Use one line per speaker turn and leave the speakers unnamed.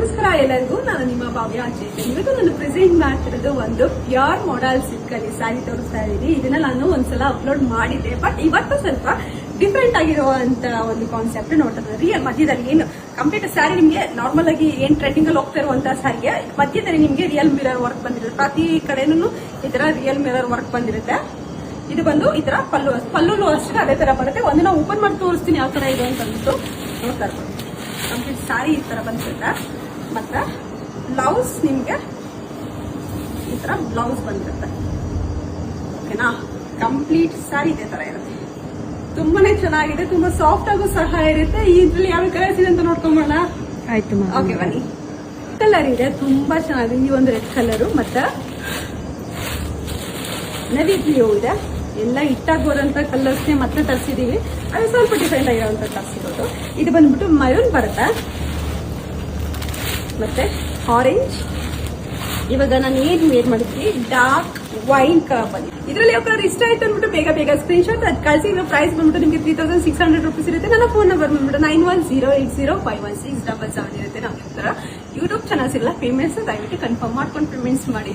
ನಮಸ್ಕಾರ ಎಲ್ಲರಿಗೂ, ನಾನು ನಿಮ್ಮ ಭವ್ಯ ಚೇತನ್. ಇವತ್ತು ನಾನು ಪ್ರೆಸೆಂಟ್ ಮಾಡ್ತಿರೋದು ಒಂದು ಪ್ಯೂರ್ ಮಾಡೆಲ್ ಸಿಲ್ಕ್ ಅಲ್ಲಿ ಸ್ಯಾರಿ ತೋರಿಸ್ತಾ ಇದ್ದೀನಿ. ಇದನ್ನ ನಾನು ಒಂದ್ಸಲ ಅಪ್ಲೋಡ್ ಮಾಡಿದ್ದೆ, ಬಟ್ ಇವತ್ತು ಸ್ವಲ್ಪ ಡಿಫ್ರೆಂಟ್ ಆಗಿರುವಂತ ಒಂದು ಕಾನ್ಸೆಪ್ಟ್ ನೋಡ್ತಾ ರಿಯಲ್ ಮಧ್ಯದಲ್ಲಿ ಏನು ಕಂಪ್ಲೀಟ್ ಸ್ಯಾರಿ ನಿಮ್ಗೆ ನಾರ್ಮಲ್ ಆಗಿ ಏನ್ ಟ್ರೆಂಡಿಂಗ್ ಅಲ್ಲಿ ಹೋಗ್ತಾ ಇರುವಂತ ಸ್ಯಾರಿಗೆ ಮಧ್ಯದಲ್ಲಿ ನಿಮ್ಗೆ ರಿಯಲ್ ಮಿರರ್ ವರ್ಕ್ ಬಂದಿರುತ್ತೆ. ಪ್ರತಿ ಕಡೆನೂ ಈ ತರ ರಿಯಲ್ ಮಿರರ್ ವರ್ಕ್ ಬಂದಿರುತ್ತೆ. ಇದು ಬಂದು ಈ ತರ ಪಲ್ಲುಲು ಅಷ್ಟೇ ಅದೇ ತರ ಬರುತ್ತೆ. ಒಂದು ನಾವು ಓಪನ್ ಮಾಡಿ ತೋರಿಸ್ತೀನಿ ಯಾವ ತರ ಇದೆ ಅಂತ ಅಂದ್ಬಿಟ್ಟು ನೋಡ್ತಾ ಇರ್ಬೋದು. ಕಂಪ್ಲೀಟ್ ಸ್ಯಾರಿ ಈ ತರ ಬಂದಿರುತ್ತೆ. ಮತ್ತೆ ಬ್ಲೌಸ್ ನಿಮ್ಗೆ ಈ ತರ ಬ್ಲೌಸ್ ಬಂದಿರುತ್ತೆ. ಓಕೆನಾ, ಕಂಪ್ಲೀಟ್ ಸ್ಯಾರಿ ಇದೇ ತರ ಇರುತ್ತೆ. ತುಂಬಾನೇ ಚೆನ್ನಾಗಿದೆ, ತುಂಬಾ ಸಾಫ್ಟ್ ಆಗು ಸಹ ಇರುತ್ತೆ. ಇದ್ರಲ್ಲಿ ಯಾವ ಕಲರ್ಸ್ ಇದೆ ಅಂತ ನೋಡ್ಕೊಂಬೋಣ.
ಆಯ್ತು.
ಓಕೆ ಬನ್ನಿ. ಕಲರ್ ಇದೆ, ತುಂಬಾ ಚೆನ್ನಾಗಿದೆ. ಈ ಒಂದು ರೆಡ್ ಕಲರು ಮತ್ತೆ ನವಿ ಬ್ಲೂ ಇದೆ. ಎಲ್ಲ ಇಟ್ಟಾಗೋದಂತ ಕಲರ್ಸ್ನೇ ಮತ್ತೆ ತರಿಸಿದೀವಿ. ಅದು ಸ್ವಲ್ಪ ಡಿಫ್ರೆಂಟ್ ಆಗಿರೋಂತ ತರಿಸಿರೋದು. ಇದು ಬಂದ್ಬಿಟ್ಟು ಮರೂನ್ ಬರುತ್ತೆ, ಮತ್ತೆ ಆರೆಂಜ್. ಇವಾಗ ನಾನು ಏನ್ ವೇರ್ ಮಾಡಿದ್ವಿ ಡಾರ್ಕ್ ವೈನ್ ಕಲರ್ ಬಂದಿದೆ. ಇದರಲ್ಲಿ ಯಾವ ಕಲರ್ ಇಷ್ಟ ಆಯ್ತು ಅಂದ್ಬಿಟ್ಟು ಬೇಗ ಸ್ಕ್ರೀನ್ ಶಾಟ್ ಅದು ಕಳಿಸಿ. ಇದ್ರ ಪ್ರೈಸ್ ಬಂದ್ಬಿಟ್ಟು ನಿಮಗೆ 3600 ರೂಪೀಸ್ ಇರುತ್ತೆ. ನನ್ನ ಫೋನ್ ನಂಬರ್ ಬಂದ್ಬಿಟ್ಟು 9108051677 ಇರುತ್ತೆ. ನಾವು ಯೂಟ್ಯೂಬ್ ಚಾನಲ್ಸ್ ಎಲ್ಲ ಪೇಮೆಂಟ್ಸ್ ದಯವಿಟ್ಟು ಕನ್ಫರ್ಮ್ ಮಾಡ್ಕೊಂಡು ಪೇಮೆಂಟ್ಸ್ ಮಾಡಿ.